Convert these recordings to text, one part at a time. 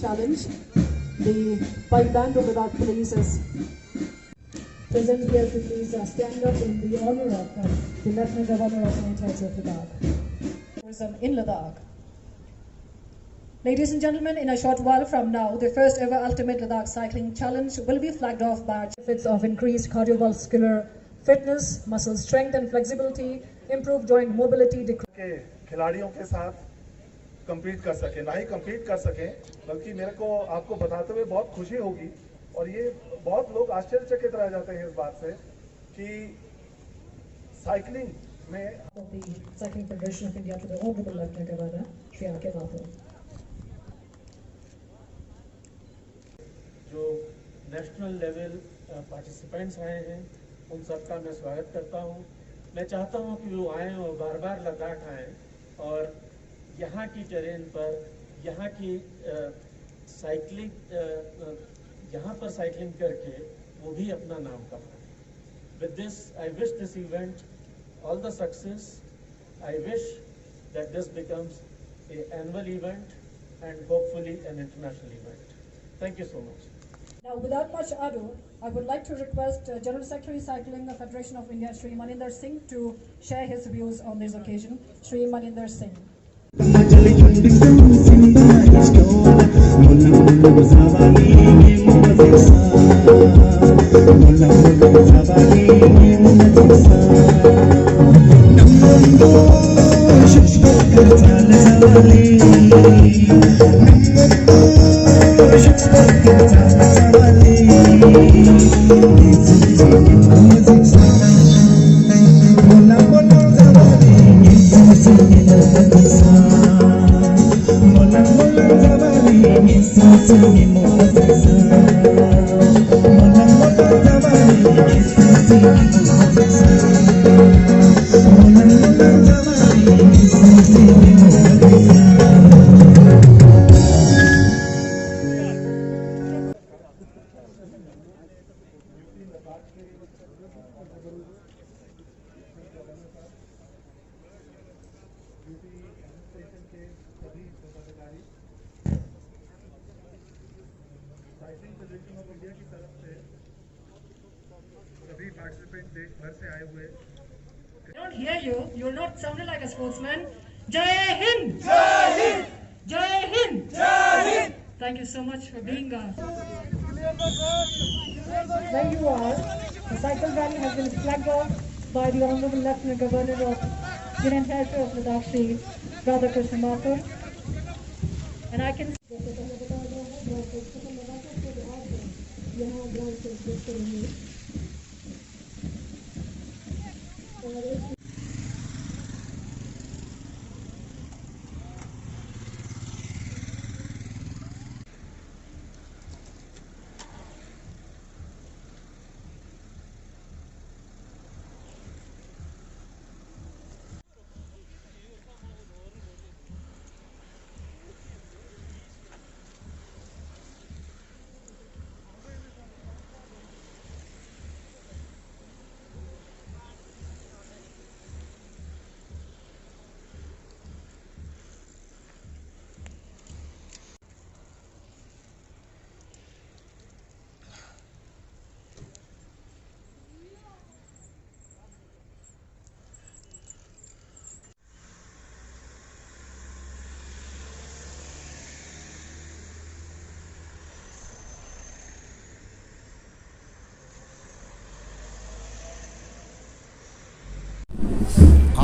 challenge. The pipe band of Ladakh Police is present here to please stand up in the honor of the Lieutenant Governor of Union Territory of Ladakh. Tourism in Ladakh. Ladies and gentlemen, in a short while from now, the first ever Ultimate Ladakh Cycling Challenge will be flagged off by benefits of increased cardiovascular fitness, muscle strength and flexibility, improved joint mobility, खिलाड़ियों के साथ compete कर सके, ना ही compete कर सके, बल्कि मेरे को आपको बताते हुए बहुत खुशी होगी और ये बहुत लोग आश्चर्यचकित रह जाते हैं इस बात से कि साइकिलिंग में the Cycling Federation of India to the Honorable Lieutenant Governor Shri R.K. Mathur. जो नेशनल लेवल पार्टिसिपेंट्स आए हैं उन सबका मैं स्वागत करता हूं। मैं चाहता हूं कि वो आएँ और बार बार लद्दाख आएँ और यहाँ की टेरेन पर यहाँ की साइकिलिंग यहाँ पर साइकिलिंग करके वो भी अपना नाम कमाएं। With this, I wish this event all the success. I wish that this becomes an annual event and hopefully an international event. Thank you so much. Now, without much ado, I would like to request General Secretary Cycling Federation of India, Shri Maninder Singh, to share his views on this occasion. Shri Maninder Singh. Cycling federation of India की तरफ से सभी participant देश भर से आए हुए I don't hear you. You're not sounding like a sportsman. Jai Hind! Jai Hind! Jai Hind! Jai Hind! Thank you so much for being Where you are, the cycle rally has been flagged off by the Honorable Lieutenant Governor of Union Territory of Ladakh, Shri Radhakrishnan Mathur. And I can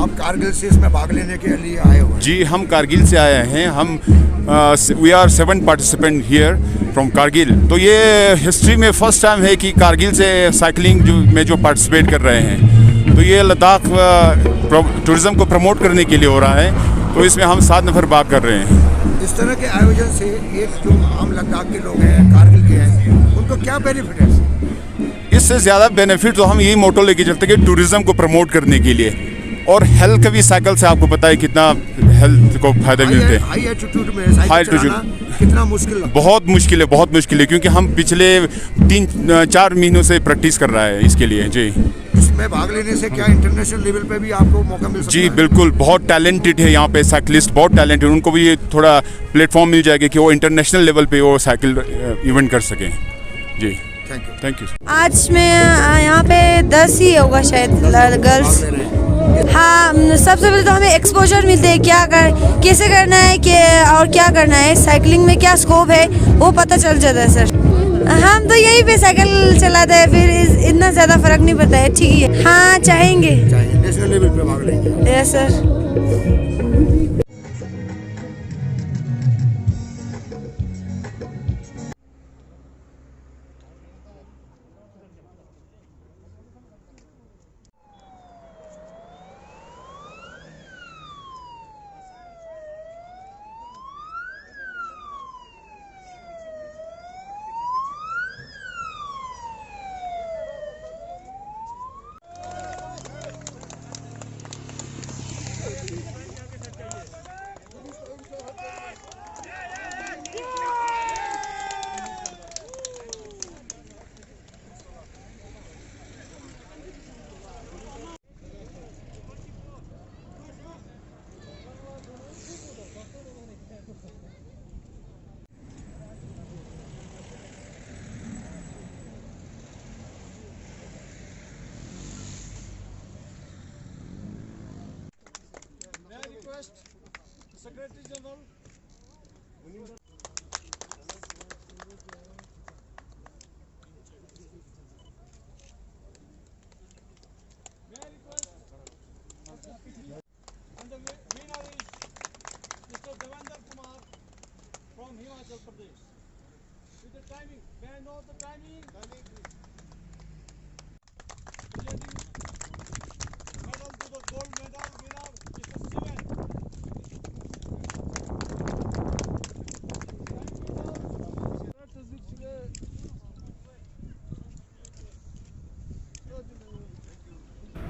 आप कारगिल से इसमें भाग लेने के लिए आए हुए हैं? जी, हम कारगिल से आए हैं। हम we are 7 participant here from Kargil. तो ये हिस्ट्री में फर्स्ट टाइम है कि कारगिल से साइकिलिंग जो पार्टिसिपेट कर रहे हैं। तो ये लद्दाख टूरिज़्म को प्रमोट करने के लिए हो रहा है। तो इसमें हम 7 नफर भाग कर रहे हैं। इस तरह के आयोजन से एक जो आम लद्दाख के लोग हैं, कारगिल के हैं, उनको क्या बेनिफिट है? इससे ज़्यादा बेनिफिट तो हम यही मोटो लेके चलते हैं कि टूरिज़्म को प्रमोट करने के लिए, और हेल्थ का भी साइकिल से आपको पता है कितना हेल्थ को फायदे मिलते हैं। हाई एल्टीट्यूड में साइकिल चलाना कितना मुश्किल लगता है? बहुत मुश्किल है, क्योंकि हम पिछले 3-4 महीनों से प्रैक्टिस कर रहा है इसके लिए। जी। इसमें भाग लेने से क्या इंटरनेशनल लेवल पे भी आपको मौका मिल सकता जी है? बिल्कुल, बहुत टैलेंटेड है यहाँ पे साइकिलिस्ट, बहुत टैलेंटेड, उनको भी ये थोड़ा प्लेटफॉर्म मिल जाएगा कि वो इंटरनेशनल लेवल पे वो साइकिल इवेंट कर सकें। जी थैंक यू। आज मैं यहाँ पे 10 ही होगा शायद गर्ल्स। हाँ, सबसे पहले तो हमें एक्सपोजर मिलते हैं कैसे करना है और क्या करना है, साइकिलिंग में क्या स्कोप है वो पता चल जाता है सर। हम तो यहीं पे साइकिल चलाते हैं, फिर इतना ज़्यादा फर्क नहीं पड़ता है। ठीक है, हाँ चाहेंगे नेशनल लेवल पे भाग लेंगे। Yes sir.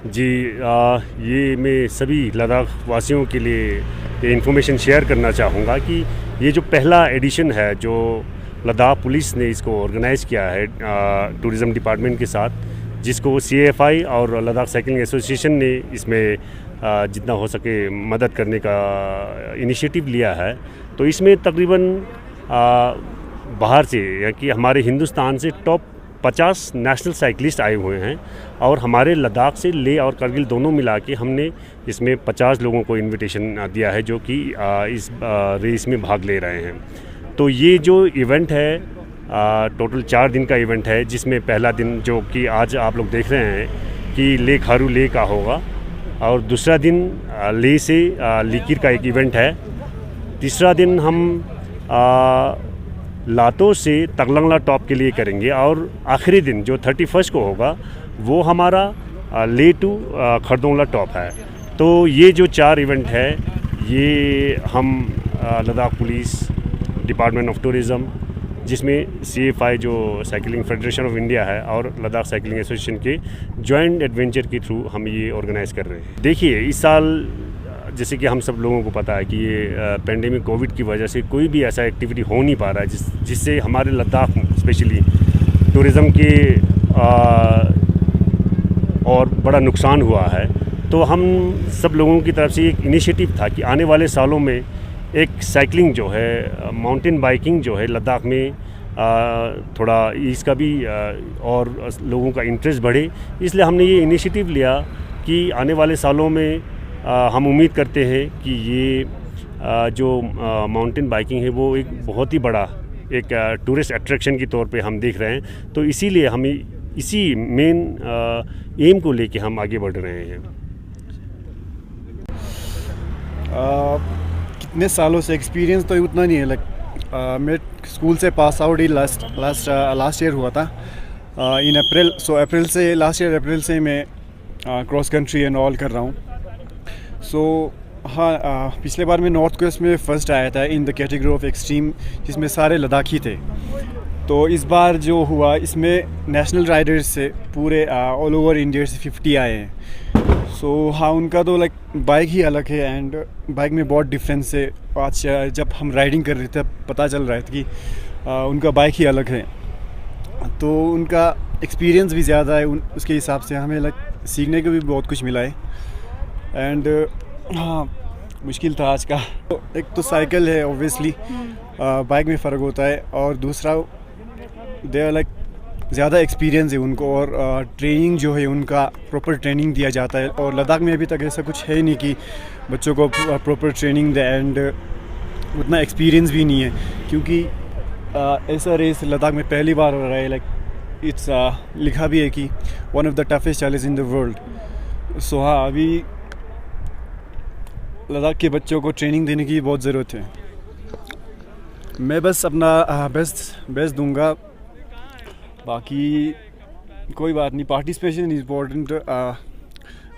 जी ये मैं सभी लद्दाख वासियों के लिए ये इन्फॉर्मेशन शेयर करना चाहूँगा कि ये जो पहला एडिशन है जो लद्दाख पुलिस ने इसको ऑर्गेनाइज़ किया है टूरिज़म डिपार्टमेंट के साथ, जिसको CAFI और लद्दाख साइकिलिंग एसोसिएशन ने इसमें जितना हो सके मदद करने का इनिशिएटिव लिया है। तो इसमें तकरीबन बाहर से यानी कि हमारे हिंदुस्तान से टॉप 50 नेशनल साइकिलिस्ट आए हुए हैं और हमारे लद्दाख से लेह और करगिल दोनों मिला के हमने इसमें 50 लोगों को इनविटेशन दिया है जो कि इस रेस में भाग ले रहे हैं। तो ये जो इवेंट है टोटल 4 दिन का इवेंट है, जिसमें पहला दिन जो कि आज आप लोग देख रहे हैं कि लेह खारू लेह का होगा, और दूसरा दिन लेह से लीकिर का एक इवेंट है। तीसरा दिन हम लातो से तगलंगला टॉप के लिए करेंगे और आखिरी दिन जो 31 को होगा वो हमारा लेह टू खरदोंगला टॉप है। तो ये जो 4 इवेंट है ये हम Ladakh police department of tourism, जिसमें CAFI जो साइकिलिंग फेडरेशन ऑफ इंडिया है और लद्दाख साइकिलिंग एसोसिएशन के जॉइंट एडवेंचर के थ्रू हम ये ऑर्गेनाइज़ कर रहे हैं। देखिए इस साल जैसे कि हम सब लोगों को पता है कि ये पेंडेमिक कोविड की वजह से कोई भी ऐसा एक्टिविटी हो नहीं पा रहा है जिससे हमारे लद्दाख स्पेशली टूरिज़म के और बड़ा नुकसान हुआ है। तो हम सब लोगों की तरफ से एक इनिशिएटिव था कि आने वाले सालों में एक साइकिलिंग जो है, माउंटेन बाइकिंग जो है लद्दाख में थोड़ा इसका भी और लोगों का इंटरेस्ट बढ़े, इसलिए हमने ये इनिशिएटिव लिया कि आने वाले सालों में हम उम्मीद करते हैं कि ये जो माउंटेन बाइकिंग है वो एक बहुत ही बड़ा एक टूरिस्ट अट्रैक्शन के तौर पे हम देख रहे हैं। तो इसीलिए हम इसी मेन एम को लेके हम आगे बढ़ रहे हैं। कितने सालों से एक्सपीरियंस तो उतना नहीं है। मैं स्कूल से पास आउट ही लास्ट ईयर हुआ था इन अप्रैल। सो अप्रैल से लास्ट ईयर अप्रैल से मैं क्रॉस कंट्री एंड ऑल कर रहा हूँ। सो हाँ, पिछले बार मैं नॉर्थ कोस्ट में फ़र्स्ट आया था in the category of extreme, जिसमें सारे लद्दाखी थे। तो इस बार जो हुआ इसमें नेशनल राइडर्स से पूरे ऑल ओवर इंडिया से 50 आए हैं। सो हाँ, उनका तो बाइक ही अलग है एंड बाइक में बहुत डिफरेंस है। आज जब हम राइडिंग कर रहे थे पता चल रहा था कि उनका बाइक ही अलग है। तो उनका एक्सपीरियंस भी ज़्यादा है, उसके हिसाब से हमें सीखने को भी बहुत कुछ मिला है। एंड हाँ, मुश्किल था आज का। एक तो साइकिल है ऑब्वियसली, बाइक में फ़र्क होता है, और दूसरा दे आर लाइक ज़्यादा एक्सपीरियंस है उनको, और ट्रेनिंग जो है उनका प्रॉपर ट्रेनिंग दिया जाता है। और लद्दाख में अभी तक ऐसा कुछ है नहीं कि बच्चों को प्रॉपर ट्रेनिंग दे, एंड उतना एक्सपीरियंस भी नहीं है, क्योंकि ऐसा रेस लद्दाख में पहली बार हो रहा है। लाइक इट्स लिखा भी है कि one of the toughest challenge in the world. So हाँ, अभी लद्दाख के बच्चों को ट्रेनिंग देने की बहुत ज़रूरत है। मैं बस अपना बेस्ट दूंगा, बाकी कोई बात नहीं। Participation is important,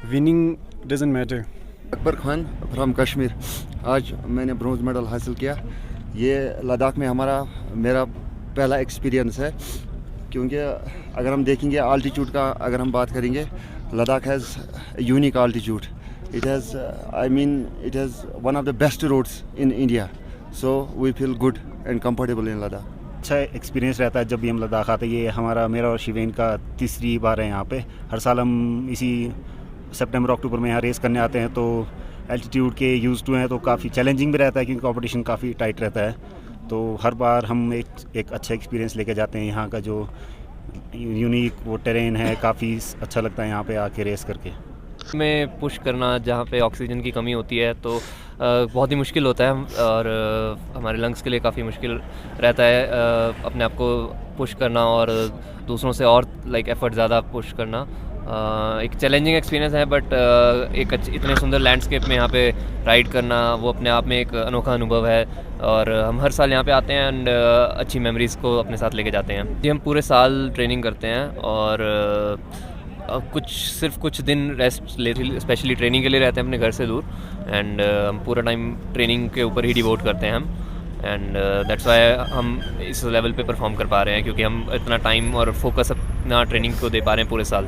winning doesn't matter. Akbar Khan from Kashmir. आज मैंने ब्रॉन्ज मेडल हासिल किया। ये लद्दाख में मेरा पहला एक्सपीरियंस है, क्योंकि अगर हम देखेंगे आल्टीट्यूड का, अगर हम बात करेंगे, Ladakh has unique altitude. It has one of the best roads in India, so we feel good and comfortable in Ladakh. अच्छा एक्सपीरियंस रहता है जब भी हम लद्दाख आते हैं। ये मेरा और शिवेन का तीसरी बार है यहाँ पे। हर साल हम इसी सितंबर अक्टूबर में यहाँ रेस करने आते हैं, तो एल्टीट्यूड के यूज़ टू हैं, तो काफ़ी चैलेंजिंग भी रहता है क्योंकि कंपटीशन काफ़ी टाइट रहता है। तो हर बार हम एक अच्छा एक्सपीरियंस लेके जाते हैं। यहाँ का जो यूनिक वो टेरेन है, काफ़ी अच्छा लगता है यहाँ पे आके रेस करके। में पुश करना जहाँ पे ऑक्सीजन की कमी होती है तो बहुत ही मुश्किल होता है, और हमारे लंग्स के लिए काफ़ी मुश्किल रहता है अपने आप को पुश करना और दूसरों से और एफर्ट ज़्यादा पुश करना। एक चैलेंजिंग एक्सपीरियंस है, बट एक इतने सुंदर लैंडस्केप में यहाँ पे राइड करना वो अपने आप में एक अनोखा अनुभव है, और हम हर साल यहाँ पे आते हैं एंड अच्छी मेमोरीज़ को अपने साथ लेके जाते हैं। जी, हम पूरे साल ट्रेनिंग करते हैं और सिर्फ कुछ दिन रेस्ट लेते, स्पेशली ट्रेनिंग के लिए रहते हैं अपने घर से दूर, एंड हम पूरा टाइम ट्रेनिंग के ऊपर ही डिवोट करते हैं हम, एंड दैट्स वाई हम इस लेवल पे परफॉर्म कर पा रहे हैं, क्योंकि हम इतना टाइम और फोकस अपना ट्रेनिंग को दे पा रहे हैं पूरे साल।